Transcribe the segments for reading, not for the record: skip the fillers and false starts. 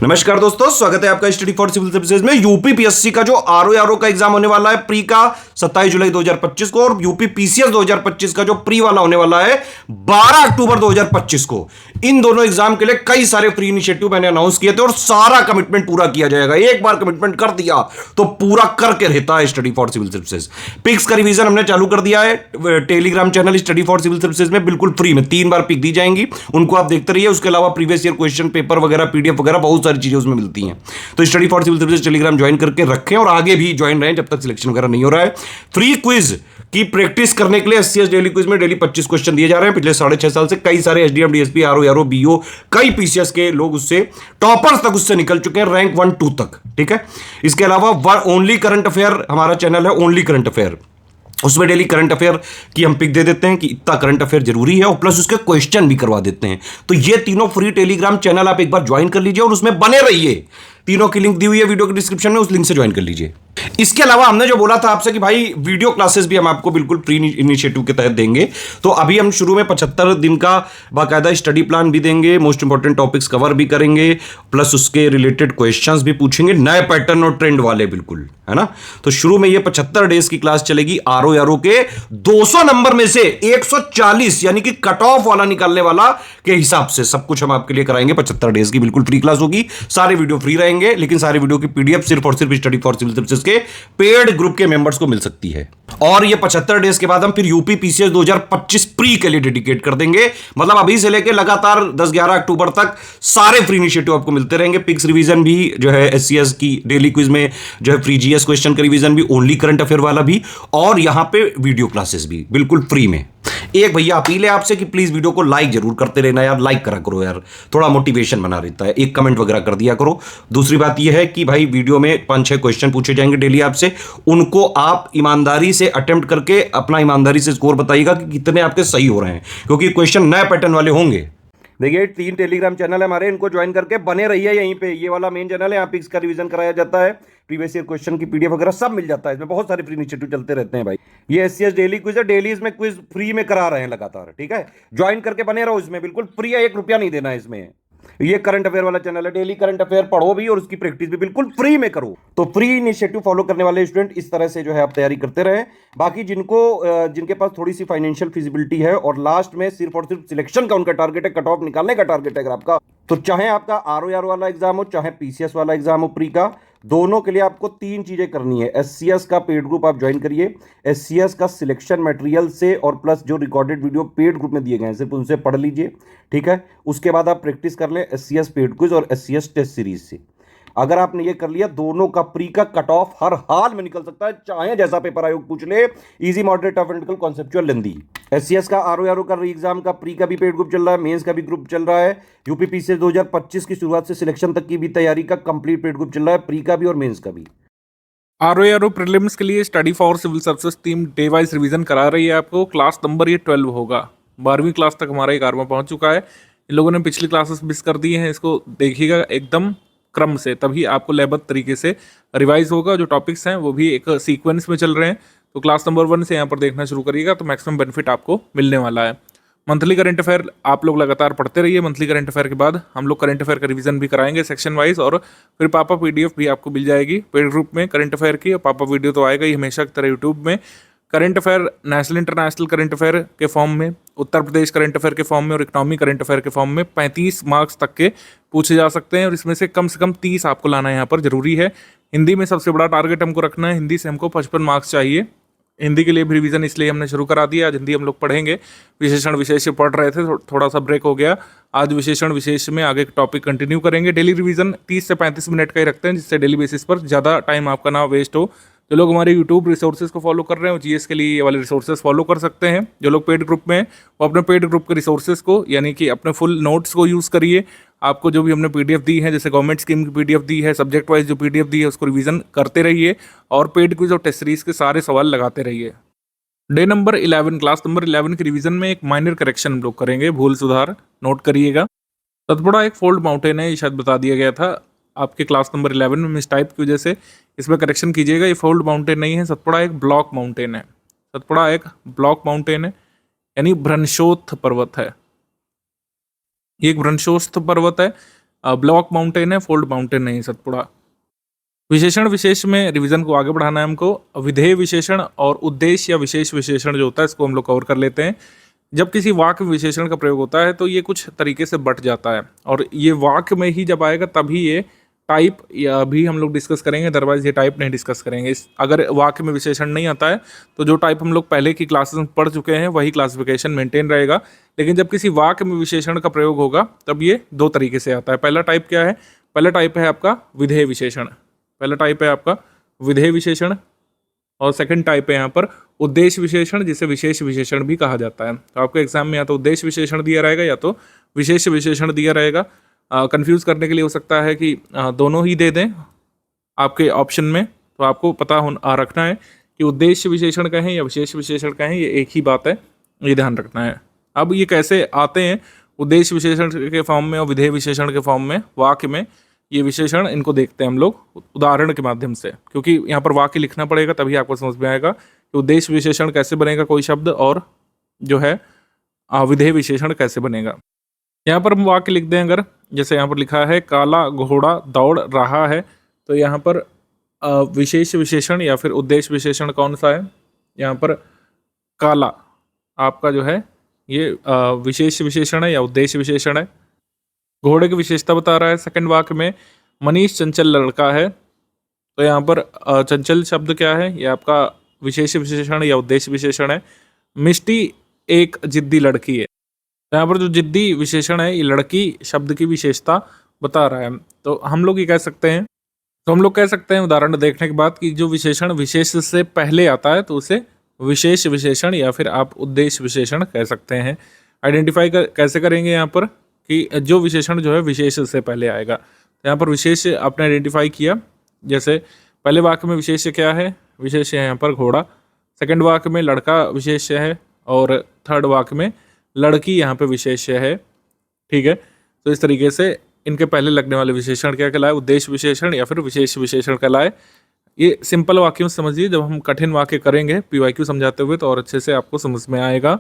नमस्कार दोस्तों, स्वागत है आपका स्टडी फॉर सिविल सर्विसेज में। यूपी पीएससी का जो आरओ का एग्जाम होने वाला है प्री का 27 जुलाई 2025 को, और यूपी पीसीएस 2025 का जो प्री वाला होने वाला है 12 अक्टूबर 2025 को। इन दोनों एग्जाम के लिए कई सारे फ्री इनिशिएटिव मैंने अनाउंस किए थे और सारा कमिटमेंट पूरा किया जाएगा। एक बार कमिटमेंट कर दिया तो पूरा करके रहता है स्टडी फॉर सिविल सर्विसेज। पिक्स का रिवीजन हमने चालू कर दिया है Telegram channel study for civil services में, बिल्कुल फ्री में 3 बार पिक दी जाएंगी, उनको आप देखते रहिए। उसके अलावा प्रीवियस ईयर क्वेश्चन पेपर वगैरह, पीडीएफ वगैरह बहुत सारी चीजें उसमें मिलती हैं। तो study for civil services Telegram join करके रखें और आगे भी ज्वाइन रहें जब तक सिलेक्शन वगैरह नहीं हो रहा है। फ्री क्विज की प्रैक्टिस करने के लिए एससीएस डेली क्विज में डेली 25 क्वेश्चन दिए जा रहे हैं। पिछले 6.5 साल से कई सारे एसडीएम, डीएसपी, आरओ, बीओ, कई पीसीएस के लोग उससे टॉपर्स तक उससे निकल चुके हैं, रैंक 1-2 तक। ठीक है, इसके अलावा ओनली करंट अफेयर हमारा चैनल है, ओनली करंट अफेयर। उसमें डेली करंट अफेयर की हम पिक दे देते हैं कि इतना करंट अफेयर जरूरी है, और प्लस उसके क्वेश्चन भी करवा देते हैं। तो ये तीनों फ्री टेलीग्राम चैनल आप एक बार ज्वाइन कर लीजिए और उसमें बने रहिए। तीनों की लिंक दी हुई है वीडियो के डिस्क्रिप्शन में, उस लिंक से ज्वाइन कर लीजिए। इसके अलावा हमने जो बोला था आपसे कि भाई वीडियो क्लासेस भी हम आपको बिल्कुल फ्री इनिशिएटिव के तहत देंगे। तो अभी हम शुरू में 75 दिन का बाकायदा स्टडी प्लान भी देंगे, मोस्ट इंपॉर्टेंट टॉपिक्स कवर भी करेंगे, प्लस उसके रिलेटेड क्वेश्चंस भी पूछेंगे, नए पैटर्न और ट्रेंड वाले, बिल्कुल, है ना। तो शुरू में ये 75 डेज की क्लास चलेगी। आरओ के 200 नंबर में से 140 यानी कि कट ऑफ वाला निकालने वाला के हिसाब से सब कुछ हम आपके लिए कराएंगे। 75 डेज की बिल्कुल फ्री क्लास होगी, सारे वीडियो फ्री रहेंगे, लेकिन सारे वीडियो की पीडीएफ सिर्फ और सिर्फ स्टडी फॉर सिविल सर्विसेज के पेड ग्रुप के मेंबर्स को मिल सकती है। और ये 75 डेज के बाद हम फिर यूपी पीसीएस 2025 प्री के लिए डेडिकेट कर देंगे। मतलब अभी से लेकर लगातार 10-11 अक्टूबर तक सारे फ्री इनिशिएटिव आपको मिलते रहेंगे। पिक्स रिवीजन भी जो है एससीएस की डेली क्विज में जो है फ्री जीएस क्वेश्चन का रिवीजन भी, ओनली करंट अफेयर वाला भी, और यहां पे वीडियो क्लासेस भी बिल्कुल फ्री में। एक भैया अपील है आपसे कि प्लीज वीडियो को लाइक जरूर करते रहना यार, लाइक करा करो यार, थोड़ा मोटिवेशन बना रहता है। एक कमेंट वगैरह कर दिया करो। दूसरी बात यह है कि भाई वीडियो में 5-6 क्वेश्चन पूछे जाएंगे डेली आपसे, उनको आप ईमानदारी से अटेम्प्ट करके अपना ईमानदारी से स्कोर बताइएगा कि कितने आपके सही हो रहे हैं, क्योंकि क्वेश्चन नए पैटर्न वाले होंगे। देखिए 3 टेलीग्राम चैनल है हमारे, इनको ज्वाइन करके बने रहिए यहीं पे। ये वाला मेन चैनल है, यहाँ पिक्स का रिवीजन कराया जाता है, प्रीवियस ईयर क्वेश्चन की पीडीएफ वगैरह सब मिल जाता है इसमें। बहुत सारे फ्री इनिशिएटिव चलते रहते हैं भाई। ये एससीएस डेली क्विज है, डेली इसमें क्विज फ्री में करा रहे हैं लगातार। ठीक है, ज्वाइन करके बने रहो इसमें, बिल्कुल फ्री है, 1 रुपया नहीं देना है इसमें। ये करंट अफेयर वाला चैनल है, डेली करंट अफेयर पढ़ो भी और उसकी प्रैक्टिस भी बिल्कुल फ्री में करो। तो फ्री इनिशिएटिव फॉलो करने वाले स्टूडेंट इस तरह से जो है आप तैयारी करते रहे। बाकी जिनके पास थोड़ी सी फाइनेंशियल फिजिबिलिटी है और लास्ट में सिर्फ और सिर्फ सिलेक्शन का उनका टारगेट है, कट ऑफ निकालने का टारगेट है अगर आपका, तो चाहे आपका आरओ वाला एग्जाम हो, चाहे पीसीएस वाला एग्जाम हो प्री का, दोनों के लिए आपको 3 चीजें करनी है। एससीएस का पेड ग्रुप आप ज्वाइन करिए, एससीएस का सिलेक्शन मटेरियल से और प्लस जो रिकॉर्डेड वीडियो पेड ग्रुप में दिए गए हैं सिर्फ उनसे पढ़ लीजिए। ठीक है, उसके बाद आप प्रैक्टिस कर लें एससीएस पेड क्विज और एससीएस टेस्ट सीरीज से। अगर आपने ये कर लिया, दोनों का प्री का कट ऑफ हर हाल में निकल सकता है, चाहे जैसा पेपर आयोग पूछ ले। Easy, moderate, tough, and conceptual, lengthy. SCS का आरओ का री एग्जाम का प्री का भी पेड ग्रुप चल रहा है, मेंस का भी ग्रुप चल रहा है। यूपी पीसीएस 2025 की शुरुआत से सिलेक्शन तक की भी तैयारी का कंप्लीट पेड ग्रुप चल रहा है, प्री का भी और मेंस का भी। आरओ प्रीलिम्स के लिए study for civil services team day wise revision करा रही है आपको। क्लास नंबर ये 12 होगा, 12वीं क्लास तक हमारा 11वां पहुंच चुका है। इन लोगों ने पिछली क्लासेस मिस कर दी हैं, इसको देखिएगा एकदम क्रम से, तभी आपको लेबल तरीके से रिवाइज होगा। जो टॉपिक्स हैं वो भी एक सीक्वेंस में चल रहे हैं, तो क्लास नंबर 1 से यहाँ पर देखना शुरू करिएगा तो मैक्सिमम बेनिफिट आपको मिलने वाला है। मंथली करंट अफेयर आप लोग लगातार पढ़ते रहिए। मंथली करंट अफेयर के बाद हम लोग करंट अफेयर का रिवीजन भी कराएंगे सेक्शन वाइज, और फिर पापा पीडीएफ भी आपको मिल जाएगी पेड ग्रुप में करंट अफेयर की, और पापा वीडियो तो आएगा ही हमेशा की तरह यूट्यूब में। Current affair national international current affair के फॉर्म में, उत्तर प्रदेश करंट अफेयर के फॉर्म में और इकोनॉमी करंट अफेयर के फॉर्म में 35 मार्क्स तक के पूछे जा सकते हैं, और इसमें से कम 30 आपको लाना यहाँ पर जरूरी है। हिंदी में सबसे बड़ा टारगेट हमको रखना है, हिंदी से हमको 55 मार्क्स चाहिए। हिंदी के लिए भी रिवीजन इसलिए हमने शुरू करा दिया। आज हिंदी हम लोग पढ़ेंगे, विशेषण विशेष से पढ़ रहे थे, थोड़ा सा ब्रेक हो गया। आज विशेषण विशेष में आगे टॉपिक कंटिन्यू करेंगे। डेली रिवीजन 30 से 35 मिनट का ही रखते हैं, जिससे डेली बेसिस पर ज़्यादा टाइम आपका ना वेस्ट हो। जो लोग हमारे यूट्यूब रिसोर्सेज को फॉलो कर रहे हैं वो जीएस के लिए ये वाले रिसोर्सेज फॉलो कर सकते हैं। जो लोग पेड ग्रुप में हैं वो अपने पेड ग्रुप के रिसोर्सेज को, यानी कि अपने फुल नोट्स को यूज़ करिए। आपको जो भी हमने पीडीएफ दी है, जैसे गवर्नमेंट स्कीम की पीडीएफ दी है, सब्जेक्ट वाइज जो पीडीएफ दी है, उसको रिवीजन करते रहिए और पेड क्विज और टेस्ट सीरीज के सारे सवाल लगाते रहिए। डे नंबर 11 क्लास नंबर 11 के रिवीजन में एक माइनर करेक्शन हम लोग करेंगे, भूल सुधार, नोट करिएगा। सतपुड़ा एक फोल्ड माउंटेन है, ये शायद बता दिया गया था आपके क्लास नंबर 11 में, मिस टाइप की वजह से इसमें करेक्शन कीजिएगा। ये फोल्ड माउंटेन नहीं है, सतपुड़ा एक ब्लॉक माउंटेन है। सतपुड़ा एक ब्लॉक माउंटेन है, यानी भ्रंशोत्थ पर्वत है। ये एक भ्रंशोत्थ पर्वत है ब्लॉक माउंटेन है, फोल्ड माउंटेन नहीं है सतपुड़ा। विशेषण विशेष में रिवीजन को आगे बढ़ाना है हमको। विधेय विशेषण और उद्देश्य या विशेष विशेषण जो होता है इसको हम लोग कवर कर लेते हैं। जब किसी वाक्य में विशेषण का प्रयोग होता है तो ये कुछ तरीके से बट जाता है, और ये वाक्य में ही जब आएगा तभी ये टाइप या भी हम लोग डिस्कस करेंगे, अदरवाइज ये टाइप नहीं डिस्कस करेंगे। अगर वाक्य में विशेषण नहीं आता है तो जो टाइप हम लोग पहले की क्लासेस में पढ़ चुके हैं वही क्लासिफिकेशन मेंटेन रहेगा। लेकिन जब किसी वाक्य में विशेषण का प्रयोग होगा तब ये दो तरीके से आता है। पहला टाइप क्या है? पहला टाइप है आपका विधेय विशेषण। पहला टाइप है आपका विधेय विशेषण, और सेकंड टाइप है यहाँ पर उद्देश्य विशेषण, जिसे विशेष विशेषण भी कहा जाता है। तो आपके एग्जाम में या तो उद्देश्य विशेषण दिया रहेगा या तो विशेष विशेषण दिया रहेगा। कंफ्यूज करने के लिए हो सकता है कि दोनों ही दे दें आपके ऑप्शन में, तो आपको पता रखना है कि उद्देश्य विशेषण कहें या विशेष विशेषण कहें, ये एक ही बात है, ये ध्यान रखना है। अब ये कैसे आते हैं उद्देश्य विशेषण के फॉर्म में और विधेय विशेषण के फॉर्म में वाक्य में, ये विशेषण इनको देखते हैं हम लोग उदाहरण के माध्यम से, क्योंकि यहाँ पर वाक्य लिखना पड़ेगा तभी आपको समझ में आएगा कि उद्देश्य विशेषण कैसे बनेगा कोई शब्द, और जो है विधेय विशेषण कैसे बनेगा। यहाँ पर हम वाक्य लिख दें, अगर जैसे यहाँ पर लिखा है काला घोड़ा दौड़ रहा है, तो यहाँ पर विशेष विशेषण या फिर उद्देश्य विशेषण कौन सा है? यहाँ पर काला आपका जो है ये विशेष विशेषण है या उद्देश्य विशेषण है। घोड़े की विशेषता बता रहा है। सेकंड वाक्य में मनीष चंचल लड़का है, तो यहाँ पर चंचल शब्द क्या है? ये आपका विशेष विशेषण या उद्देश्य विशेषण है। मिष्टी एक जिद्दी लड़की है, तो यहाँ पर जो जिद्दी विशेषण है ये लड़की शब्द की विशेषता बता रहा है। तो हम लोग ये कह सकते हैं उदाहरण देखने के बाद कि जो विशेषण विशेष से पहले आता है तो उसे विशेष विशेषण या फिर आप उद्देश्य विशेषण कह सकते हैं। आइडेंटिफाई कैसे करेंगे यहाँ पर कि जो विशेषण जो है विशेष से पहले आएगा। तो यहाँ पर विशेष आपने आइडेंटिफाई किया, जैसे पहले वाक्य में विशेष क्या है? विशेष है यहाँ पर घोड़ा। सेकंड वाक्य में लड़का विशेष है, और थर्ड वाक्य में लड़की यहाँ पे विशेष है। ठीक है, तो इस तरीके से इनके पहले लगने वाले विशेषण क्या कहलाए? उद्देश्य विशेषण या फिर विशेष विशेषण कहलाए। ये सिंपल वाक्यों में समझिए, जब हम कठिन वाक्य करेंगे PYQ समझाते हुए तो और अच्छे से आपको समझ में आएगा।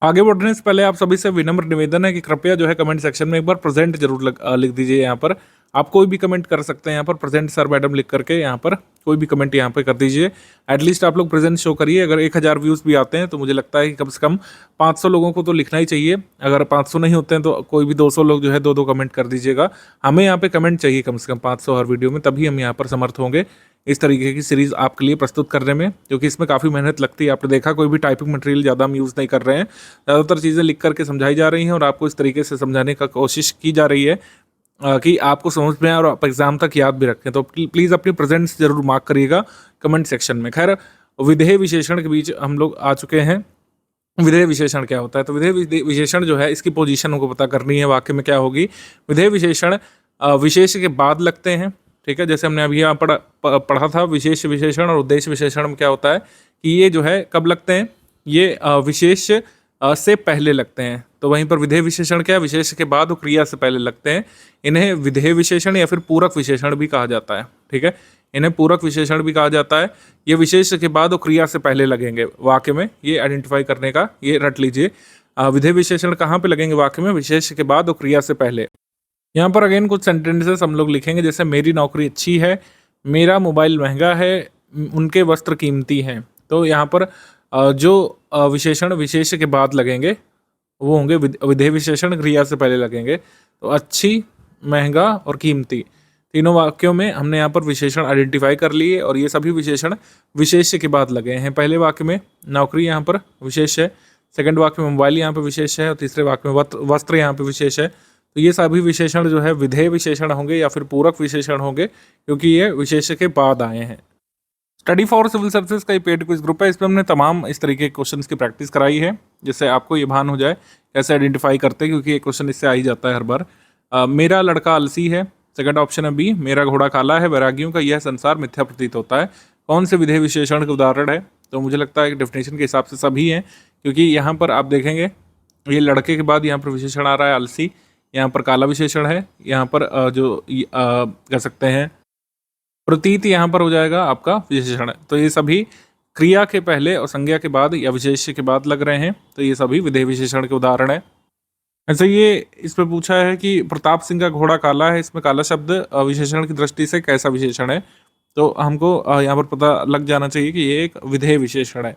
आगे बढ़ने से पहले आप सभी से विनम्र निवेदन है कि कृपया जो है कमेंट सेक्शन में एक बार प्रेजेंट जरूर लिख दीजिए। यहाँ पर आप कोई भी कमेंट कर सकते हैं, यहाँ पर प्रेजेंट सर मैडम लिख करके यहाँ पर कोई भी कमेंट यहाँ पे कर दीजिए। एटलीस्ट आप लोग प्रेजेंट शो करिए। अगर 1000 व्यूज़ भी आते हैं तो मुझे लगता है कि कम से कम 500 लोगों को तो लिखना ही चाहिए। अगर 500 नहीं होते हैं तो कोई भी 200 लोग जो है 2-2 कमेंट कर दीजिएगा। हमें यहाँ पे कमेंट चाहिए कम से कम 500 हर वीडियो में, तभी हम यहाँ पर समर्थ होंगे इस तरीके की सीरीज़ आपके लिए प्रस्तुत करने में, क्योंकि इसमें काफ़ी मेहनत लगती है। आपने देखा कोई भी टाइपिंग मटेरियल ज़्यादा हम यूज़ नहीं कर रहे हैं, ज़्यादातर चीज़ें लिख करके समझाई जा रही हैं और आपको इस तरीके से समझाने का कोशिश की जा रही है कि आपको समझ में आए और आप एग्जाम तक याद भी रखें। तो प्लीज़ अपनी प्रेजेंट्स जरूर मार्क करिएगा कमेंट सेक्शन में। खैर, विधेय विशेषण के बीच हम लोग आ चुके हैं। विधेय विशेषण क्या होता है? तो विधेय विशेषण जो है इसकी पोजीशन हमको पता करनी है, वाक्य में क्या होगी। विधेय विशेषण विशेष के बाद लगते हैं। ठीक है, जैसे हमने अभी यहाँ पढ़ा था विशेष विशेषण और उद्देश्य विशेषण में क्या होता है कि ये जो है कब लगते हैं? ये विशेष से पहले लगते हैं। तो वहीं पर विधेय विशेषण क्या है? विशेष के बाद और क्रिया से पहले लगते हैं। इन्हें विधेय विशेषण या फिर पूरक विशेषण भी कहा जाता है। ठीक है, इन्हें पूरक विशेषण भी कहा जाता है। ये विशेष के बाद और क्रिया से पहले लगेंगे वाक्य में, ये आइडेंटिफाई करने का ये रट लीजिए। विधेय विशेषण कहाँ पे लगेंगे वाक्य में? विशेष के बाद और क्रिया से पहले। यहाँ पर अगेन कुछ सेंटेंसेस हम लोग लिखेंगे, जैसे मेरी नौकरी अच्छी है, मेरा मोबाइल महंगा है, उनके वस्त्र कीमती हैं। तो यहाँ पर जो विशेषण विशेष के बाद लगेंगे वो होंगे विधेय विशेषण, क्रिया से पहले लगेंगे। तो अच्छी, महंगा और कीमती, तीनों वाक्यों में हमने यहाँ पर विशेषण आइडेंटिफाई कर लिए और ये सभी विशेषण विशेष के बाद लगे हैं। पहले वाक्य में नौकरी यहाँ पर विशेष है, सेकंड वाक्य में मोबाइल यहाँ पे विशेष है और तीसरे वाक्य में वस्त्र यहाँ पे विशेष है। तो ये सभी विशेषण जो है विधेय विशेषण होंगे या फिर पूरक विशेषण होंगे, क्योंकि ये विशेष के बाद आए हैं। स्टडी फॉर सिविल सर्विसेज का ये पेड क्विज ग्रुप है, इसमें हमने तमाम इस तरीके के क्वेश्चंस की प्रैक्टिस कराई है, जिससे आपको ये भान हो जाए कैसे आइडेंटिफाई करते हैं, क्योंकि ये क्वेश्चन इससे आ ही जाता है हर बार। मेरा लड़का आलसी है, सेकंड ऑप्शन है बी। मेरा घोड़ा काला है, वैरागियों का यह संसार मिथ्या प्रतीत होता है। कौन से विधेय विशेषण के उदाहरण है? तो मुझे लगता है कि डेफिनेशन के हिसाब से सभी हैं, क्योंकि यहाँ पर आप देखेंगे ये लड़के के बाद यहाँ पर विशेषण आ रहा है आलसी, यहाँ पर काला विशेषण है, यहाँ पर जो कह सकते हैं प्रतीत यहाँ पर हो जाएगा आपका विशेषण। तो ये सभी क्रिया के पहले और संज्ञा के बाद या विशेष के बाद लग रहे हैं, तो ये सभी विधेय विशेषण के उदाहरण है। ऐसे ये इस पे पूछा है कि प्रताप सिंह का घोड़ा काला है, इसमें काला शब्द विशेषण की दृष्टि से कैसा विशेषण है? तो हमको यहाँ पर पता लग जाना चाहिए कि ये एक विधेय विशेषण है।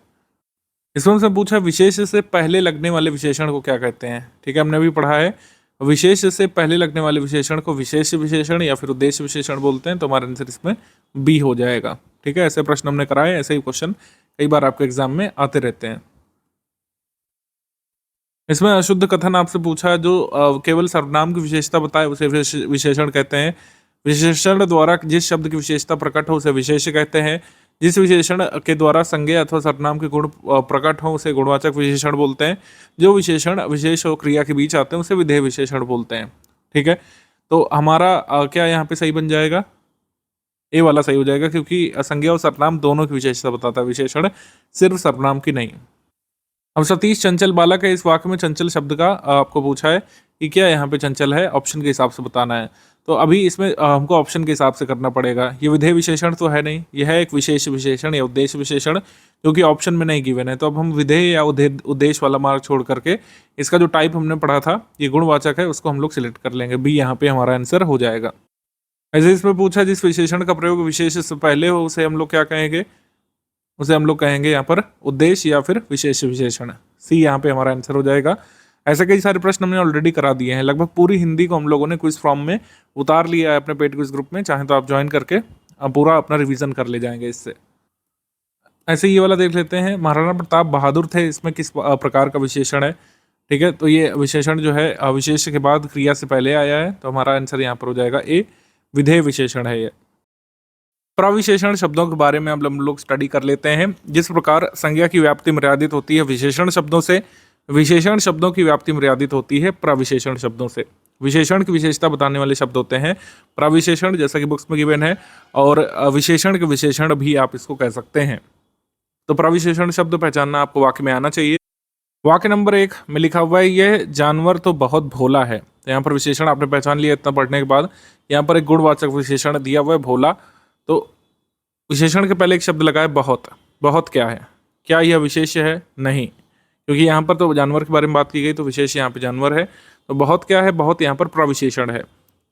इसमें हमसे पूछा विशेष से पहले लगने वाले विशेषण को क्या कहते हैं? ठीक है, हमने अभी पढ़ा है विशेष से पहले लगने वाले विशेषण को विशेष विशेषण या फिर उद्देश्य विशेषण बोलते हैं, तो हमारा आंसर इसमें बी हो जाएगा। ठीक है, ऐसे प्रश्न हमने कराए, ऐसे ही क्वेश्चन कई बार आपके एग्जाम में आते रहते हैं। इसमें अशुद्ध कथन आपसे पूछा जो केवल सर्वनाम की विशेषता बताए उसे विशेषण कहते हैं। विशेषण द्वारा जिस शब्द की विशेषता प्रकट हो उसे विशेष्य कहते हैं। जिस विशेषण के द्वारा संज्ञा अथवा सर्वनाम के गुण प्रकट हो उसे गुणवाचक विशेषण बोलते हैं। जो विशेषण विशेष और क्रिया के बीच आते हैं उसे विधेय विशेषण बोलते हैं। ठीक है, तो हमारा क्या यहाँ पे सही बन जाएगा? ए वाला सही हो जाएगा, क्योंकि संज्ञा और सर्वनाम दोनों की विशेषता बताता है, विशेषण सिर्फ सर्वनाम की नहीं। अब सतीश चंचल बालक है, इस वाक्य में चंचल शब्द का आपको पूछा है कि क्या यहाँ पे चंचल है, ऑप्शन के हिसाब से बताना है। तो अभी इसमें हमको ऑप्शन के हिसाब से करना पड़ेगा। ये विधेय विशेषण तो है नहीं, यह है एक विशेष विशेषण या उद्देश्य विशेषण, जो कि ऑप्शन में नहीं गिवन है। तो अब हम विधेय या उद्देश्य वाला मार्क छोड़ करके इसका जो टाइप हमने पढ़ा था, ये गुणवाचक है, उसको हम लोग सिलेक्ट कर लेंगे। बी यहाँ पे हमारा आंसर हो जाएगा। ऐसे इसमें पूछा जिस विशेषण का प्रयोग विशेष से पहले हो उसे हम लोग क्या कहेंगे? उसे हम लोग कहेंगे यहाँ पर उद्देश्य या फिर विशेष विशेषण। सी यहाँ पे हमारा आंसर हो जाएगा। ऐसे कई सारे प्रश्न हमने ऑलरेडी करा दिए हैं, लगभग पूरी हिंदी को हम लोगों ने क्विज फॉर्म में उतार लिया है अपने पेड क्विज ग्रुप में। चाहे तो आप ज्वाइन करके पूरा अपना रिवीजन कर ले जाएंगे इससे। ऐसे ये वाला देख लेते हैं, महाराणा प्रताप बहादुर थे, इसमें किस प्रकार का विशेषण है? ठीक है, तो ये विशेषण जो है विशेष के बाद क्रिया से पहले आया है, तो हमारा आंसर यहाँ पर हो जाएगा ए, विधेय विशेषण है ये। प्रविशेषण शब्दों के बारे में अब हम लोग स्टडी कर लेते हैं। जिस प्रकार संज्ञा की व्याप्ति मर्यादित होती है विशेषण शब्दों से, विशेषण शब्दों की व्याप्ति मर्यादित होती है प्रविशेषण शब्दों से। विशेषण की विशेषता बताने वाले शब्द होते हैं प्रविशेषण, जैसा कि बुक्स में गिवन है, और विशेषण के विशेषण भी आप इसको कह सकते हैं। तो प्रविशेषण शब्द पहचानना आपको वाक्य में आना चाहिए। वाक्य नंबर 1 में लिखा हुआ है यह जानवर तो बहुत भोला है। तो यहाँ पर विशेषण आपने पहचान लिया इतना पढ़ने के बाद। यहाँ पर एक गुणवाचक विशेषण दिया हुआ है भोला, तो विशेषण के पहले एक शब्द लगा है बहुत। बहुत क्या है? क्या यह विशेष्य है? नहीं, क्योंकि यहाँ पर तो जानवर के बारे में बात की गई, तो विशेष यहाँ पे जानवर है। तो बहुत क्या है? बहुत यहाँ पर प्रविशेषण है।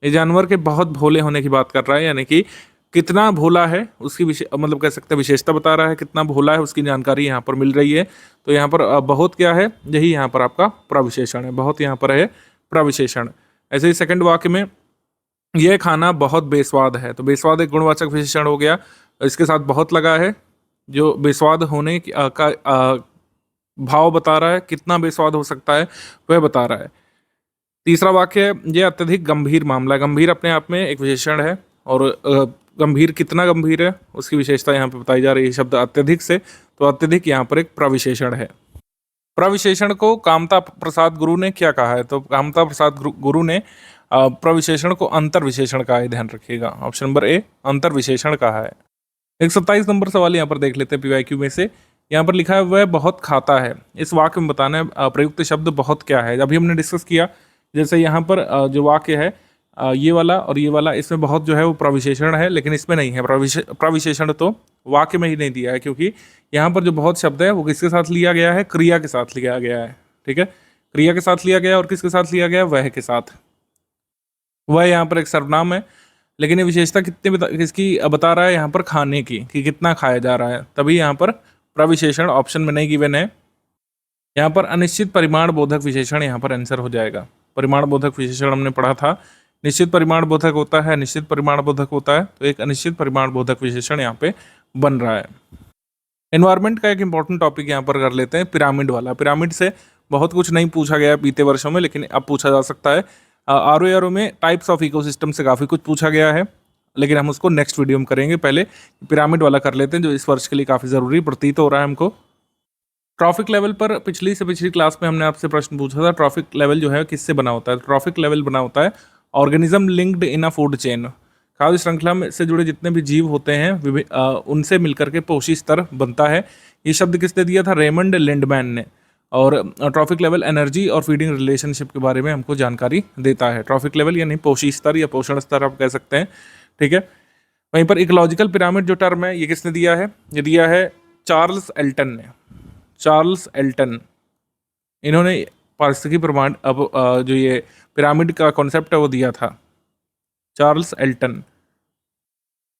ये जानवर के बहुत भोले होने की बात कर रहा है, यानी कि कितना भोला है उसकी मतलब कह सकते हैं विशेषता बता रहा है, कितना भोला है उसकी जानकारी यहाँ पर मिल रही है। तो यहाँ पर बहुत क्या है, यही यहाँ पर आपका प्रविशेषण है। बहुत यहाँ पर है प्रविशेषण। ऐसे ही सेकंड वाक्य में यह खाना बहुत बेस्वाद है, तो बेस्वाद एक गुणवाचक विशेषण हो गया, इसके साथ बहुत लगा है जो बेस्वाद होने का भाव बता रहा है, कितना बेस्वाद हो सकता है वह बता रहा है। तीसरा वाक्य है यह अत्यधिक गंभीर मामला है। गंभीर अपने आप में एक विशेषण है, और गंभीर कितना गंभीर है उसकी विशेषता यहाँ पे बताई जा रही है शब्द अत्यधिक से, तो अत्यधिक यहाँ पर एक प्रविशेषण है। प्रविशेषण को कामता प्रसाद गुरु ने क्या कहा है? तो कामता प्रसाद गुरु ने प्रविशेषण को अंतर विशेषण कहा है, ध्यान रखिएगा। ऑप्शन नंबर ए अंतर विशेषण कहा है। 127 नंबर सवाल यहाँ पर देख लेते हैं पीवाईक्यू में से। यहाँ पर लिखा है वह बहुत खाता है। इस वाक्य में बताना है प्रयुक्त शब्द बहुत क्या है। अभी हमने डिस्कस किया, जैसे यहाँ पर जो वाक्य है ये वाला और ये वाला, इसमें बहुत जो है वो प्रविशेषण है, लेकिन इसमें नहीं है। प्रविशेषण तो वाक्य में ही नहीं दिया है, क्योंकि यहाँ पर जो बहुत शब्द है वो किसके साथ लिया गया है? क्रिया के साथ लिया गया है। ठीक है, क्रिया के साथ लिया गया, और किसके साथ लिया गया? वह के साथ। वह यहाँ पर एक सर्वनाम है, लेकिन ये विशेषता किसकी बता रहा है? यहाँ पर खाने की, कि कितना खाया जा रहा है, तभी यहाँ पर प्रविशेषण ऑप्शन में नहीं गिवन है। यहाँ पर अनिश्चित परिमाण बोधक विशेषण यहाँ पर आंसर हो जाएगा। परिमाण बोधक विशेषण हमने पढ़ा था, निश्चित परिमाण बोधक होता है, निश्चित परिमाण बोधक होता है, तो एक अनिश्चित परिमाण बोधक विशेषण यहाँ पे बन रहा है। एनवायरमेंट का एक इंपॉर्टेंट टॉपिक यहाँ पर कर लेते हैं, पिरामिड वाला। पिरामिड से बहुत कुछ नहीं पूछा गया बीते वर्षों में, लेकिन अब पूछा जा सकता है। आरओ में टाइप्स ऑफ इकोसिस्टम से काफ़ी कुछ पूछा गया है, लेकिन हम उसको नेक्स्ट वीडियो में करेंगे। पहले पिरामिड वाला कर लेते हैं, जो इस वर्ष के लिए काफ़ी ज़रूरी प्रतीत हो रहा है हमको। ट्रॉफिक लेवल पर पिछली क्लास में हमने आपसे प्रश्न पूछा था, ट्रॉफिक लेवल जो है किससे बना होता है? ट्रॉफिक लेवल बना होता है organism linked in a food chain. खाद्य श्रृंखला में से जुड़े जितने भी जीव होते हैं उनसे मिलकर के पोषी स्तर बनता है। ये शब्द किसने दिया था? रेमंड लिंडमैन ने। और ट्रॉफिक लेवल एनर्जी और फीडिंग रिलेशनशिप के बारे में हमको जानकारी देता है। ट्रॉफिक लेवल यानी पोषी स्तर या पोषण स्तर आप कह सकते हैं। ठीक है, वहीं पर इकोलॉजिकल पिरामिड जो टर्म है ये किसने दिया है? ये दिया है चार्ल्स एल्टन ने। चार्ल्स एल्टन, इन्होंने पारिस्थितिकी पिरामिड जो ये पिरामिड का कॉन्सेप्ट है वो दिया था, चार्ल्स एल्टन।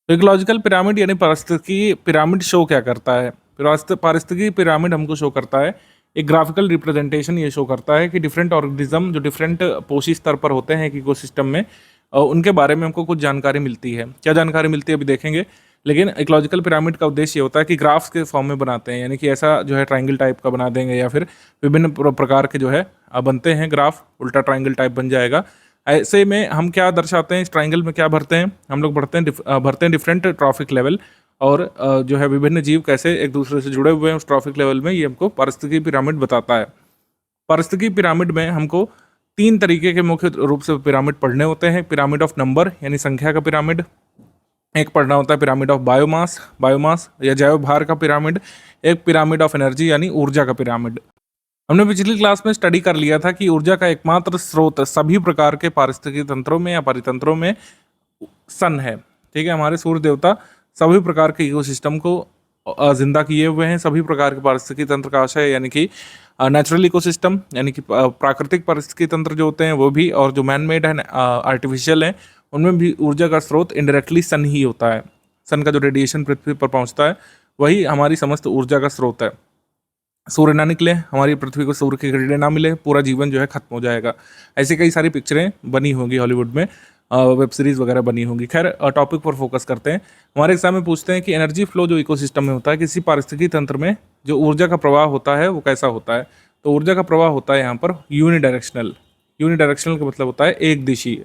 तो इकोलॉजिकल पिरामिड यानी पारिस्थितिकी पिरामिड शो क्या करता है? पारिस्थितिकी पिरामिड हमको शो करता है एक ग्राफिकल रिप्रेजेंटेशन, ये शो करता है कि डिफरेंट ऑर्गेनिज्म जो डिफरेंट पोषी स्तर पर होते हैं एक इकोसिस्टम में, उनके बारे में हमको कुछ जानकारी मिलती है। क्या जानकारी मिलती है अभी देखेंगे, लेकिन इकोलॉजिकल पिरामिड का उद्देश्य ये होता है कि ग्राफ्स के फॉर्म में बनाते हैं, यानी कि ऐसा जो है ट्रायंगल टाइप का बना देंगे या फिर विभिन्न प्रकार के जो है बनते हैं ग्राफ, उल्टा ट्रायंगल टाइप बन जाएगा। ऐसे में हम क्या दर्शाते हैं, इस ट्रायंगल में क्या भरते हैं, हम लोग भरते हैं डिफरेंट ट्रॉफिक लेवल, और जो है विभिन्न जीव कैसे एक दूसरे से जुड़े हुए हैं उस ट्रॉफिक लेवल में, ये हमको पारिस्थितिकी पिरामिड बताता है। पारिस्थितिकी पिरामिड में हमको 3 तरीके के मुख्य रूप से पिरामिड पढ़ने होते हैं। पिरामिड ऑफ नंबर यानी संख्या का पिरामिड, एक पढ़ना होता है पिरामिड ऑफ बायोमास या जैव भार का पिरामिड, एक पिरामिड ऑफ एनर्जी यानी ऊर्जा का पिरामिड। हमने पिछली क्लास में स्टडी कर लिया था कि ऊर्जा का एकमात्र स्रोत सभी प्रकार के पारिस्थितिकी तंत्रों में या परितंत्रों में सन है। ठीक है, हमारे सूर्य देवता सभी प्रकार के इकोसिस्टम को जिंदा किए हुए हैं, सभी प्रकार के पारिस्थितिकी तंत्र का आशय यानी कि नेचुरल इकोसिस्टम यानी कि प्राकृतिक पारिस्थितिकी तंत्र जो होते हैं वो भी, और जो मैन मेड है आर्टिफिशियल हैं उनमें भी ऊर्जा का स्रोत इनडायरेक्टली सन ही होता है। सन का जो रेडिएशन पृथ्वी पर पहुंचता है वही हमारी समस्त ऊर्जा का स्रोत है। सूर्य ना निकले, हमारी पृथ्वी को सूर्य की किरणें ना मिले, पूरा जीवन जो है खत्म हो जाएगा। ऐसी कई सारी पिक्चरें बनी होंगी हॉलीवुड में, वेब सीरीज वगैरह बनी होंगी। खैर, टॉपिक पर फोकस करते हैं। हमारे एग्जाम में पूछते हैं कि एनर्जी फ्लो जो इकोसिस्टम में होता है, किसी पारिस्थितिकी तंत्र में जो ऊर्जा का प्रवाह होता है वो कैसा होता है? तो ऊर्जा का प्रवाह होता है यहाँ पर यूनिडायरेक्शनल। यूनिडायरेक्शनल का मतलब होता है एक दिशीय।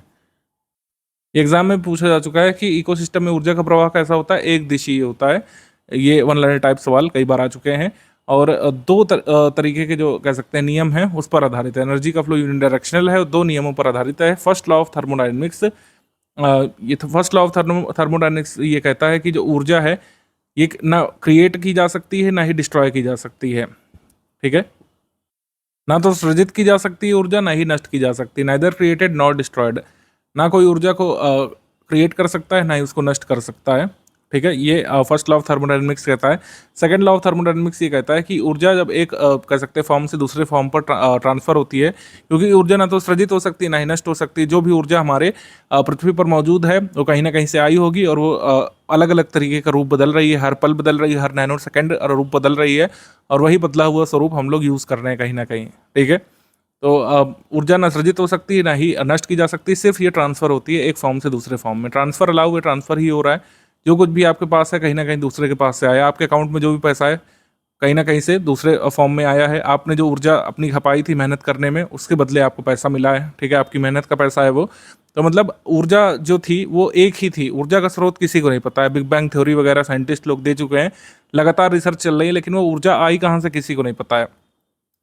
एग्जाम में पूछा जा चुका है कि इकोसिस्टम में ऊर्जा का प्रवाह कैसा होता है, एक दिशीय होता है। ये वन लाइनर टाइप सवाल कई बार आ चुके हैं, और दो तरीके के जो कह सकते हैं नियम हैं उस पर आधारित है। एनर्जी का फ्लो यूनिडायरेक्शनल है और 2 नियमों पर आधारित है। फर्स्ट लॉ ऑफ थर्मोडायनेमिक्स, ये फर्स्ट लॉ ऑफ थर्मोडायनेमिक्स ये कहता है कि जो ऊर्जा है ये ना क्रिएट की जा सकती है ना ही डिस्ट्रॉय की जा सकती है। ठीक है, ना तो सृजित की जा सकती है ऊर्जा, ना ही नष्ट की जा सकती, नाइदर क्रिएटेड नॉट डिस्ट्रॉयड। ना कोई ऊर्जा को क्रिएट कर सकता है ना ही उसको नष्ट कर सकता है। ठीक है, ये फर्स्ट लॉ ऑफ थर्मोडायनेमिक्स कहता है। सेकंड लॉ ऑफ थर्मोडायनेमिक्स ये कहता है कि ऊर्जा जब एक कह सकते हैं फॉर्म से दूसरे फॉर्म पर ट्रांसफर होती है, क्योंकि ऊर्जा ना तो सृजित हो सकती है ना ही नष्ट हो सकती है। जो भी ऊर्जा हमारे पृथ्वी पर मौजूद है वो कहीं ना कहीं से आई होगी, और वो अलग अलग तरीके का रूप बदल रही है, हर पल बदल रही है, हर नैनो सेकेंड रूप बदल रही है, और वही बदला हुआ स्वरूप हम लोग यूज़ कर रहे हैं कहीं ना कहीं। ठीक है, तो ऊर्जा ना सृजित हो सकती है ना ही नष्ट की जा सकती, सिर्फ ये ट्रांसफर होती है एक फॉर्म से दूसरे फॉर्म में। ट्रांसफर अलाउ हुए, ट्रांसफर ही हो रहा है। जो कुछ भी आपके पास है कहीं ना कहीं दूसरे के पास से आया। आपके अकाउंट में जो भी पैसा है कहीं ना कहीं से दूसरे फॉर्म में आया है। आपने जो ऊर्जा अपनी खपाई थी मेहनत करने में, उसके बदले आपको पैसा मिला है। ठीक है, आपकी मेहनत का पैसा है वो। तो मतलब ऊर्जा जो थी वो एक ही थी। ऊर्जा का स्रोत किसी को नहीं पता है। बिग बैंग थ्योरी वगैरह साइंटिस्ट लोग दे चुके हैं, लगातार रिसर्च चल रही है, लेकिन वो ऊर्जा आई कहाँ से किसी को नहीं पता है।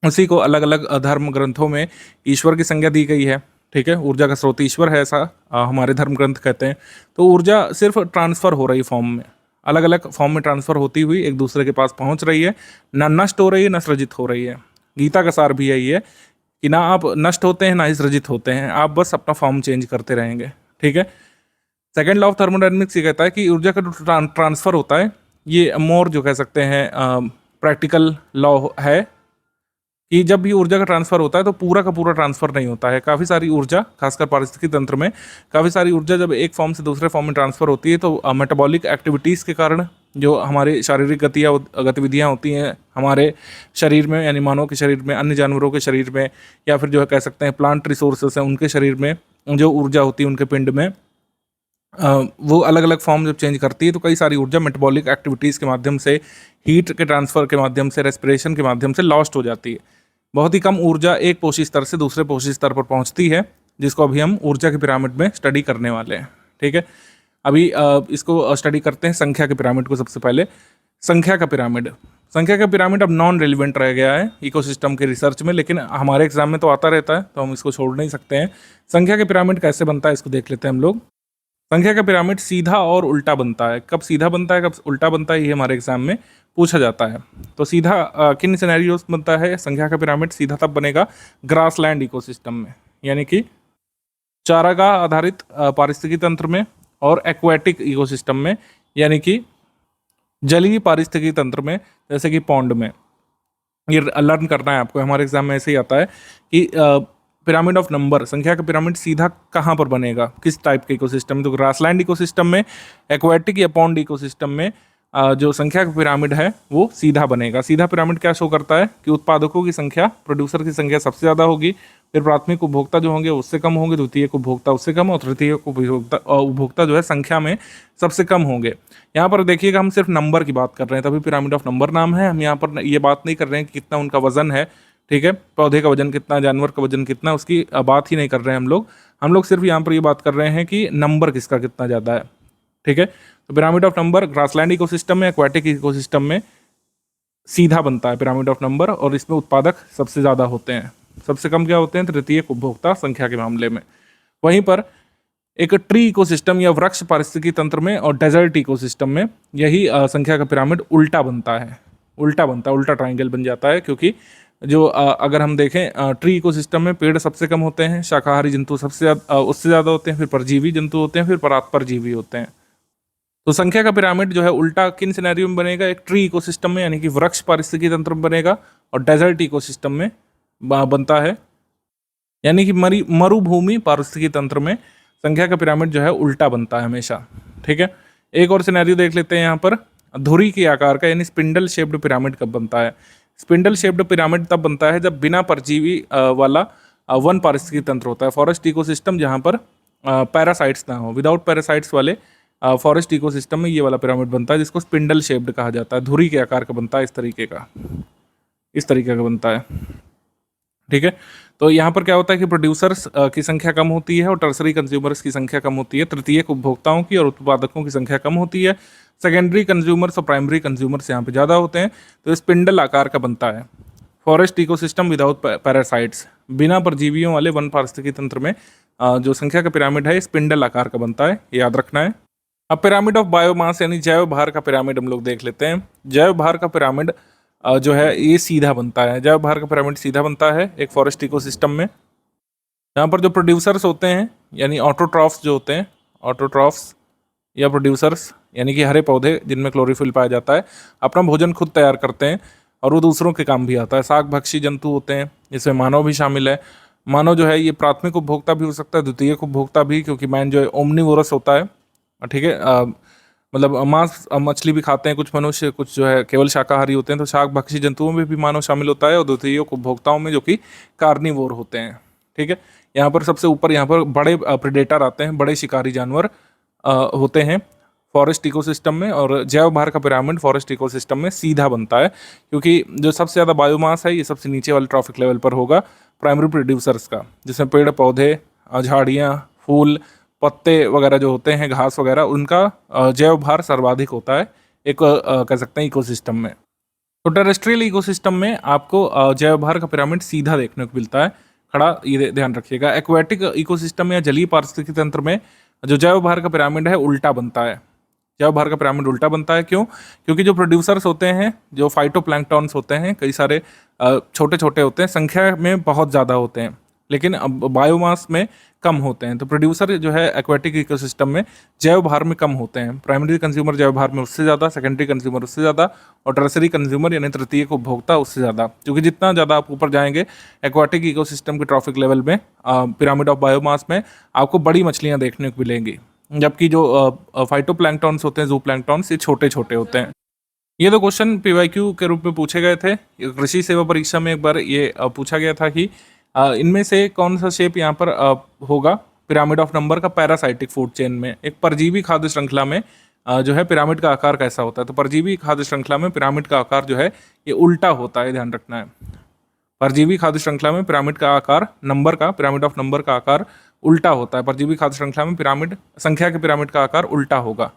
उसी को अलग अलग धर्म ग्रंथों में ईश्वर की संज्ञा दी गई है। ठीक है, ऊर्जा का स्रोत ईश्वर है, ऐसा हमारे धर्म ग्रंथ कहते हैं। तो ऊर्जा सिर्फ ट्रांसफ़र हो रही फॉर्म में, अलग अलग फॉर्म में ट्रांसफ़र होती हुई एक दूसरे के पास पहुंच रही है, ना नष्ट हो रही है ना सृजित हो रही है। गीता का सार भी यही है कि ना आप नष्ट होते हैं ना ही सृजित होते हैं, आप बस अपना फॉर्म चेंज करते रहेंगे। ठीक है, सेकेंड लॉ ऑफ थर्मोडायनेमिक्स ये कहता है कि ऊर्जा का जो ट्रांसफ़र होता है ये मोर जो कह सकते हैं प्रैक्टिकल लॉ है कि जब भी ऊर्जा का ट्रांसफर होता है तो पूरा का पूरा ट्रांसफर नहीं होता है। काफ़ी सारी ऊर्जा, खासकर पारिस्थितिकी तंत्र में काफ़ी सारी ऊर्जा जब एक फॉर्म से दूसरे फॉर्म में ट्रांसफर होती है तो मेटाबॉलिक एक्टिविटीज़ के कारण जो हमारी शारीरिक गतिविधियाँ होती हैं हमारे शरीर में, यानी मानव के शरीर में, अन्य जानवरों के शरीर में, या फिर जो है कह सकते हैं प्लांट रिसोर्सेस हैं उनके शरीर में जो ऊर्जा होती है उनके पिंड में, वो अलग अलग फॉर्म जब चेंज करती है तो कई सारी ऊर्जा मेटाबॉलिक एक्टिविटीज़ के माध्यम से, हीट के ट्रांसफ़र के माध्यम से, रेस्पिरेशन के माध्यम से लॉस्ट हो जाती है। बहुत ही कम ऊर्जा एक पोषी स्तर से दूसरे पोषी स्तर पर पहुंचती है, जिसको अभी हम ऊर्जा के पिरामिड में स्टडी करने वाले हैं। ठीक है, अभी इसको स्टडी करते हैं संख्या के पिरामिड को। सबसे पहले संख्या का पिरामिड अब नॉन रेलिवेंट रह गया है इकोसिस्टम के रिसर्च में, लेकिन हमारे एग्जाम में तो आता रहता है, तो हम इसको छोड़ नहीं सकते हैं। संख्या के पिरामिड कैसे बनता है इसको देख लेते हैं हम लोग। संख्या का पिरामिड सीधा और उल्टा बनता है। कब सीधा बनता है कब उल्टा बनता है ये हमारे एग्जाम में पूछा जाता है। तो सीधा किन सिनेरियोस बनता है संख्या का पिरामिड? सीधा तब बनेगा ग्रासलैंड इकोसिस्टम में, यानी कि चारागाह आधारित पारिस्थितिकी तंत्र में, और एक्वेटिक इकोसिस्टम में, यानी कि जलीय पारिस्थितिकी तंत्र में, जैसे कि पॉन्ड में। ये लर्न करना है आपको, हमारे एग्जाम में ऐसे ही आता है कि पिरामिड ऑफ नंबर, संख्या का पिरामिड सीधा कहाँ पर बनेगा, किस टाइप के इकोसिस्टम में। तो ग्रासलैंड इकोसिस्टम में, एक्वेटिक या पॉन्ड इकोसिस्टम में जो संख्या का पिरामिड है वो सीधा बनेगा। सीधा पिरामिड क्या शो करता है कि उत्पादकों की संख्या, प्रोड्यूसर की संख्या सबसे ज़्यादा होगी, फिर प्राथमिक उपभोक्ता जो होंगे उससे कम होंगे, द्वितीयक उपभोक्ता उससे कम, और तृतीयक उपभोक्ता जो है संख्या में सबसे कम होंगे। यहाँ पर देखिएगा हम सिर्फ नंबर की बात कर रहे हैं, तभी पिरामिड ऑफ नंबर नाम है। हम यहाँ पर ये बात नहीं कर रहे हैं कि कितना उनका वजन है, ठीक है, पौधे का वजन कितना, जानवर का वजन कितना, उसकी बात ही नहीं कर रहे हैं हम लोग सिर्फ यहाँ पर ये बात कर रहे हैं कि नंबर किसका कितना ज़्यादा है, ठीक है। तो pyramid of number grassland ecosystem में, एक्वाटिक इकोसिस्टम में सीधा बनता है पिरामिड ऑफ नंबर, और इसमें उत्पादक सबसे ज़्यादा होते हैं, सबसे कम क्या होते हैं, तृतीयक उपभोक्ता संख्या के मामले में। वहीं पर एक ट्री इकोसिस्टम या वृक्ष पारिस्थितिकी तंत्र में और डेजर्ट इकोसिस्टम में यही संख्या का पिरामिड उल्टा बनता है, उल्टा ट्राइंगल बन जाता है। क्योंकि जो अगर हम देखें ट्री इकोसिस्टम में पेड़ सबसे कम होते हैं, शाकाहारी जंतु सबसे उससे ज़्यादा होते हैं, फिर परजीवी जंतु होते हैं, फिर परजीवी होते हैं। तो संख्या का पिरामिड जो है उल्टा किन सिनेरियो में बनेगा, एक ट्री इकोसिस्टम में यानी कि वृक्ष पारिस्थितिकी तंत्र में बनेगा, और डेजर्ट इकोसिस्टम में बनता है यानी कि मरुभूमि पारिस्थितिकी तंत्र में संख्या का पिरामिड जो है उल्टा बनता है हमेशा, ठीक है। एक और सिनेरियो देख लेते हैं यहाँ पर, धुरी के आकार का यानी स्पिंडल शेप्ड पिरामिड कब बनता है। स्पिंडल शेप्ड पिरामिड तब बनता है जब बिना परजीवी वाला वन पारिस्थितिकी तंत्र होता है, फॉरेस्ट इकोसिस्टम जहाँ पर पैरासाइट्स ना हो, विदाउट पैरासाइट्स वाले फॉरेस्ट इकोसिस्टम में ये वाला पिरामिड बनता है, जिसको स्पिंडल शेप्ड कहा जाता है, धुरी के आकार का बनता है, इस तरीके का बनता है, ठीक है। तो यहाँ पर क्या होता है कि प्रोड्यूसर्स की संख्या कम होती है और टर्सरी कंज्यूमर्स की संख्या कम होती है, तृतीयक उपभोक्ताओं की और उत्पादकों की संख्या कम होती है, सेकेंडरी कंज्यूमर्स और प्राइमरी कंज्यूमर्स यहाँ पे ज़्यादा होते हैं। तो स्पिंडल आकार का बनता है फॉरेस्ट इकोसिस्टम विदाउट पैरासाइट्स, बिना परजीवियों वाले वन पारिस्थितिकी तंत्र में जो संख्या का पिरामिड है स्पिंडल आकार का बनता है, याद रखना है। अब पिरामिड ऑफ बायोमास यानी जैव भार का पिरामिड हम लोग देख लेते हैं। जैव भार का पिरामिड जो है ये सीधा बनता है, जैव भार का पिरामिड सीधा बनता है एक फॉरेस्ट इकोसिस्टम में। यहाँ पर जो प्रोड्यूसर्स होते हैं यानी ऑटोट्रॉफ्स जो होते हैं, ऑटोट्रॉफ्स या प्रोड्यूसर्स यानी कि हरे पौधे जिनमें क्लोरोफिल पाया जाता है, अपना भोजन खुद तैयार करते हैं और वो दूसरों के काम भी आता है। शाक भक्षी जंतु होते हैं, इसमें मानव भी शामिल है। मानव जो है ये प्राथमिक उपभोक्ता भी हो सकता है, द्वितीयक उपभोक्ता भी, क्योंकि मैन जो है ओमनिवोरस होता है, ठीक है। मतलब मांस मछली भी खाते हैं कुछ मनुष्य, कुछ जो है केवल शाकाहारी होते हैं। तो शाक भक्षी जंतुओं में भी मानव शामिल होता है, और द्वितीयक उपभोक्ताओं में जो कि कार्निवोर होते हैं, ठीक है। यहाँ पर सबसे ऊपर यहाँ पर बड़े प्रेडेटर आते हैं, बड़े शिकारी जानवर होते हैं फॉरेस्ट इकोसिस्टम में, और जैव भार का पिरामिड फॉरेस्ट इकोसिस्टम में सीधा बनता है, क्योंकि जो सबसे ज़्यादा बायोमास है ये सबसे नीचे वाले ट्रॉफिक लेवल पर होगा प्राइमरी प्रोड्यूसर्स का, जिसमें पेड़ पौधे, झाड़ियाँ, फूल, पत्ते वगैरह जो होते हैं, घास वगैरह, उनका जैव भार सर्वाधिक होता है एक कह सकते हैं इकोसिस्टम में। तो टेरेस्ट्रियल इकोसिस्टम में आपको जैव भार का पिरामिड सीधा देखने को मिलता है खड़ा, ये ध्यान रखिएगा। एक्वेटिक इकोसिस्टम या जलीय पारिस्थितिकी तंत्र में जो जैव भार का पिरामिड है उल्टा बनता है। जैव भार का पिरामिड उल्टा बनता है क्यों? क्योंकि जो प्रोड्यूसर्स होते हैं, जो फाइटोप्लैंक्टॉन्स होते हैं, कई सारे छोटे छोटे होते हैं, संख्या में बहुत ज़्यादा होते हैं, लेकिन बायोमास में कम होते हैं। तो प्रोड्यूसर जो है एक्वेटिक इकोसिस्टम में जैव भार में कम होते हैं। प्राइमरी कंज्यूमर जैव भार में उससे ज़्यादा, सेकेंडरी कंज्यूमर उससे ज़्यादा, और टर्सरी कंज्यूमर यानी तृतीयक उपभोक्ता उससे ज़्यादा। क्योंकि जितना ज़्यादा आप ऊपर जाएंगे एक्वेटिक इकोसिस्टम के ट्रॉफिक लेवल में, पिरामिड ऑफ बायोमास में, आपको बड़ी मछलियाँ देखने को मिलेंगी, जबकि जो फाइटोप्लैंक्टॉन्स होते हैं, जू प्लैंक्टॉन्स, ये छोटे छोटे होते हैं। ये दो क्वेश्चन PYQ के रूप में पूछे गए थे कृषि सेवा परीक्षा में। एक बार ये पूछा गया था कि इनमें से कौन सा शेप यहाँ पर होगा पिरामिड ऑफ नंबर का पैरासाइटिक फूड चेन में। एक परजीवी खाद्य श्रृंखला में जो है पिरामिड का आकार कैसा होता है। तो परजीवी खाद्य श्रृंखला में पिरामिड का आकार जो है ये उल्टा होता है, ध्यान रखना है। परजीवी खाद्य श्रृंखला में पिरामिड का आकार, नंबर का, पिरामिड ऑफ नंबर का आकार उल्टा होता है। परजीवी खाद्य श्रृंखला में पिरामिड, संख्या के पिरामिड का आकार उल्टा होगा,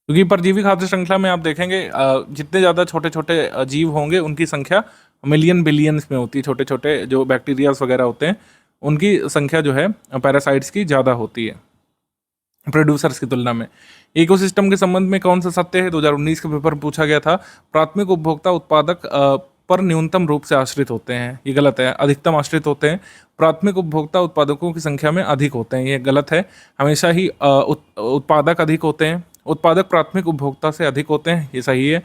क्योंकि परजीवी खाद्य श्रृंखला में आप देखेंगे जितने ज़्यादा छोटे छोटे जीव होंगे उनकी संख्या मिलियन बिलियंस में होती है। छोटे छोटे जो बैक्टीरियाज वगैरह होते हैं उनकी संख्या जो है पैरासाइट्स की ज़्यादा होती है प्रोड्यूसर्स की तुलना में। इकोसिस्टम के संबंध में कौन सा सत्य है? 2019 के पेपर में पूछा गया था। प्राथमिक उपभोक्ता उत्पादक पर न्यूनतम रूप से आश्रित होते हैं, ये गलत है। अधिकतम आश्रित होते हैं। प्राथमिक उपभोक्ता उत्पादकों की संख्या में अधिक होते हैं, ये गलत है। हमेशा ही उत्पादक अधिक होते हैं, उत्पादक प्राथमिक उपभोक्ता से अधिक होते हैं, ये सही है।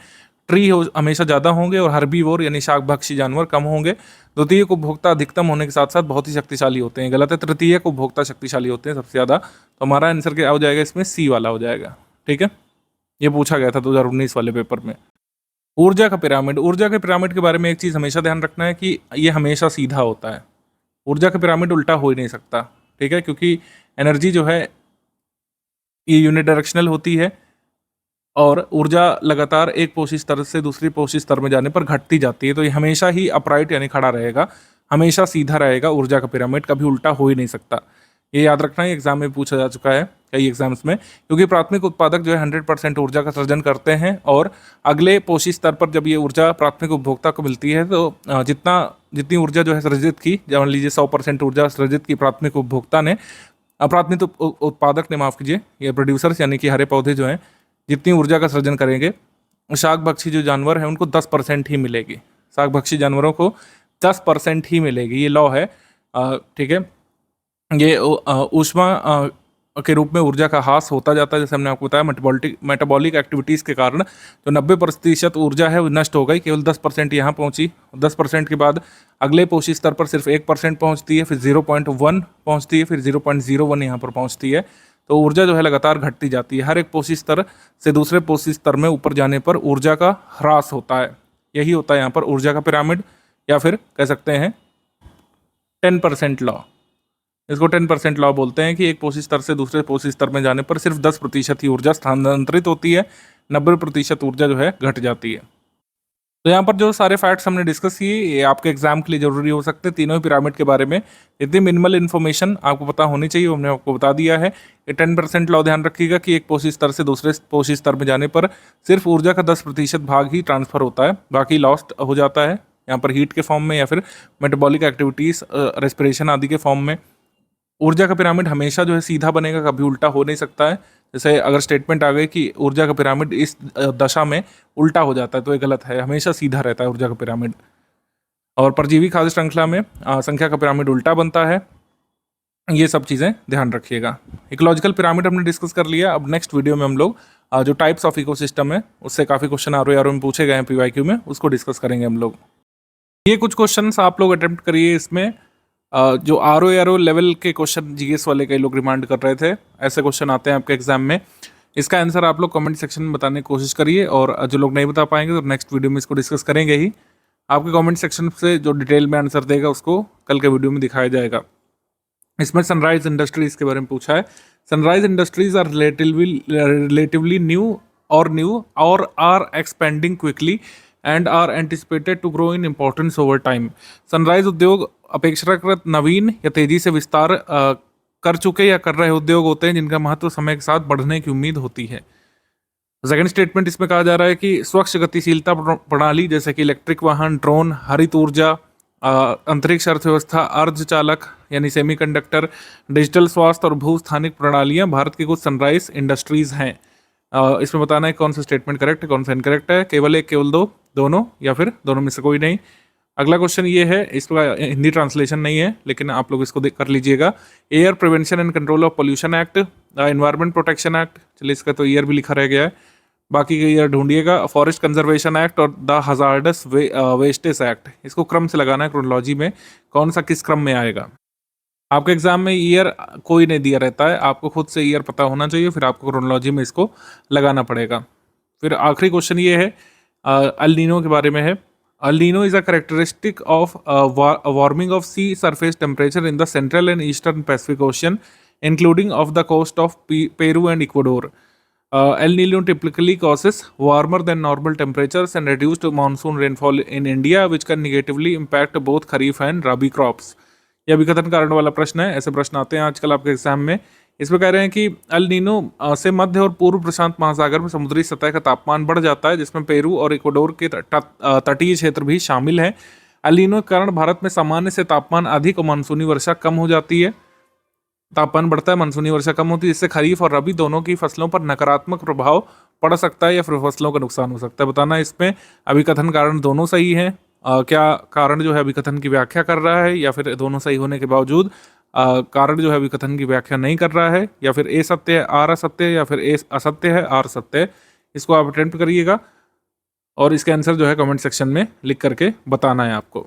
ट्री हमेशा ज़्यादा होंगे और हर्बीवोर यानी शाकभक्षी जानवर कम होंगे। द्वितीयक उपभोक्ता अधिकतम होने के साथ साथ बहुत ही शक्तिशाली होते हैं, गलत है। तृतीयक उपभोक्ता शक्तिशाली होते हैं सबसे ज़्यादा। तो हमारा आंसर क्या हो जाएगा इसमें, सी वाला हो जाएगा। ठीक है, ये पूछा गया था 2019 वाले पेपर में। ऊर्जा का पिरामिड, ऊर्जा के पिरामिड के बारे में एक चीज़ हमेशा ध्यान रखना है कि ये हमेशा सीधा होता है। ऊर्जा का पिरामिड उल्टा हो ही नहीं सकता। ठीक है, क्योंकि एनर्जी जो है ये यूनिडायरेक्शनल होती है और ऊर्जा लगातार एक पोषी स्तर से दूसरी पोषी स्तर में जाने पर घटती जाती है। तो ये हमेशा ही अपराइट यानी खड़ा रहेगा, हमेशा सीधा रहेगा ऊर्जा का पिरामिड, कभी उल्टा हो ही नहीं सकता। ये याद रखना है, एग्जाम में पूछा जा चुका है कई एग्जाम्स में। क्योंकि प्राथमिक उत्पादक जो है 100% ऊर्जा का सृजन करते हैं और अगले पोषी स्तर पर जब ये ऊर्जा प्राथमिक उपभोक्ता को मिलती है तो जितनी ऊर्जा जो है सृजित की, मान लीजिए 100% ऊर्जा सृजित की प्राथमिक उपभोक्ता ने, प्राथमिक उत्पादक ने, माफ़ कीजिए, ये प्रोड्यूसर्स यानी कि हरे पौधे जो हैं जितनी ऊर्जा का सृजन करेंगे, शाकभक्षी जो जानवर हैं उनको 10% ही मिलेगी। शाकभक्षी जानवरों को 10% ही मिलेगी, ये लॉ है। ठीक है, ये ऊष्मा के रूप में ऊर्जा का ह्रास होता जाता है। जैसे हमने आपको बताया, मेटाबॉलिक एक्टिविटीज़ के कारण जो 90% ऊर्जा है वो नष्ट हो गई, केवल 10% यहाँ पहुँची। 10% के बाद अगले पोषी स्तर पर सिर्फ 1% पहुँचती है, फिर 0.1 पहुँचती है, फिर 0.01 यहाँ पर पहुँचती है। तो ऊर्जा जो है लगातार घटती जाती है। हर एक पोषी स्तर से दूसरे पोषी स्तर में ऊपर जाने पर ऊर्जा का ह्रास होता है। यही होता है यहाँ पर ऊर्जा का पिरामिड, या फिर कह सकते हैं 10% लॉ। इसको 10% लॉ बोलते हैं कि एक पोषी स्तर से दूसरे पोषी स्तर में जाने पर सिर्फ 10% ही ऊर्जा स्थानांतरित होती है, 90% ऊर्जा जो है घट जाती है। तो यहाँ पर जो सारे फैक्ट्स हमने डिस्कस किए ये आपके एग्जाम के लिए जरूरी हो सकते हैं। तीनों ही पिरामिड के बारे में इतनी मिनिमल इन्फॉर्मेशन आपको पता होनी चाहिए, हमने आपको बता दिया है। ये 10% लॉ ध्यान रखिएगा कि एक पोषी स्तर से दूसरे पोषी स्तर में जाने पर सिर्फ ऊर्जा का 10% भाग ही ट्रांसफर होता है, बाकी लॉस्ट हो जाता है यहाँ पर हीट के फॉर्म में या फिर मेटाबॉलिक एक्टिविटीज़, रेस्पिरेशन आदि के फॉर्म में। ऊर्जा का पिरामिड हमेशा जो है सीधा बनेगा, कभी उल्टा हो नहीं सकता है। जैसे अगर स्टेटमेंट आ गई कि ऊर्जा का पिरामिड इस दशा में उल्टा हो जाता है तो ये गलत है, हमेशा सीधा रहता है ऊर्जा का पिरामिड। और परजीवी खाद्य श्रृंखला में संख्या का पिरामिड उल्टा बनता है। ये सब चीज़ें ध्यान रखिएगा। इकोलॉजिकल पिरामिड हमने डिस्कस कर लिया। अब नेक्स्ट वीडियो में हम लोग जो टाइप्स ऑफ इकोसिस्टम है उससे काफ़ी क्वेश्चन आर में पूछे गए हैं PYQ में, उसको डिस्कस करेंगे हम लोग। ये कुछ क्वेश्चन आप लोग अटेम्प्ट करिए। इसमें जो RO लेवल के क्वेश्चन GS वाले कई लोग रिमांड कर रहे थे, ऐसे क्वेश्चन आते हैं आपके एग्जाम में। इसका आंसर आप लोग कमेंट सेक्शन में बताने की कोशिश करिए, और जो लोग नहीं बता पाएंगे तो नेक्स्ट वीडियो में इसको डिस्कस करेंगे ही। आपके कमेंट सेक्शन से जो डिटेल में आंसर देगा उसको कल के वीडियो में दिखाया जाएगा। इसमें सनराइज इंडस्ट्रीज़ के बारे में पूछा है। Sunrise industries are relatively new और are expanding quickly and are anticipated to grow in importance over time. Sunrise उद्योग अपेक्षाकृत नवीन या तेजी से विस्तार कर चुके या कर रहे उद्योग होते हैं जिनका महत्व समय के साथ बढ़ने की उम्मीद होती है। सेकंड स्टेटमेंट इसमें कहा जा रहा है कि स्वच्छ गतिशीलता प्रणाली जैसे कि इलेक्ट्रिक वाहन, ड्रोन, हरित ऊर्जा, अंतरिक्ष अर्थव्यवस्था, अर्धचालक यानी सेमीकंडक्टर, डिजिटल स्वास्थ्य और भू स्थानिक प्रणालियां भारत की कुछ सनराइज इंडस्ट्रीज हैं। इसमें बताना है कौन सा स्टेटमेंट करेक्ट है, कौन सा इनकरेक्ट है। केवल एक, केवल दो, दोनों, या फिर दोनों में से कोई नहीं। अगला क्वेश्चन ये है, इसका हिंदी ट्रांसलेशन नहीं है लेकिन आप लोग इसको कर लीजिएगा। Air prevention and control of pollution act, environment protection act, चलिए इसका तो ईयर भी लिखा रह गया है, बाकी के ईयर ढूंढिएगा। फॉरेस्ट कंजर्वेशन एक्ट और द हजार्डस वेस्टेज एक्ट, इसको क्रम से लगाना है, क्रोनोलॉजी में कौन सा किस क्रम में आएगा। आपके एग्जाम में ईयर कोई नहीं दिया रहता है, आपको खुद से ईयर पता होना चाहिए, फिर आपको क्रोनोलॉजी में इसको लगाना पड़ेगा। फिर आखिरी क्वेश्चन ये है, अल नीनो के बारे में है। El Nino is a characteristic of warming of sea surface temperature in the central and eastern Pacific Ocean including of the coast of Peru and Ecuador. El Nino typically causes warmer than normal temperatures and reduced monsoon rainfall in India, which can negatively impact both kharif and rabi crops. यह अभिकथन कारण वाला प्रश्न है, ऐसे प्रश्न आते हैं आजकल आपके एग्जाम में। इसमें कह रहे हैं कि अल नीनो से मध्य और पूर्व प्रशांत महासागर में समुद्री सतह का तापमान बढ़ जाता है, जिसमें पेरू और इक्वाडोर के तटीय क्षेत्र भी शामिल हैं। अल नीनो के कारण भारत में सामान्य से तापमान अधिक और मानसूनी वर्षा कम हो जाती है। तापमान बढ़ता है, मानसूनी वर्षा कम होती है, जिससे खरीफ और रबी दोनों की फसलों पर नकारात्मक प्रभाव पड़ सकता है या फिर फसलों का नुकसान हो सकता है। बताना इसमें अभिकथन कारण दोनों सही हैं, क्या कारण जो है अभिकथन की व्याख्या कर रहा है, या फिर दोनों सही होने के बावजूद कारण जो है अभिकथन की व्याख्या नहीं कर रहा है, या फिर ए सत्य है आर असत्य है, या फिर ए असत्य है आर सत्य है। इसको आप अटेम्प्ट करिएगा। और इसके आंसर जो है कमेंट सेक्शन में लिख करके बताना है आपको।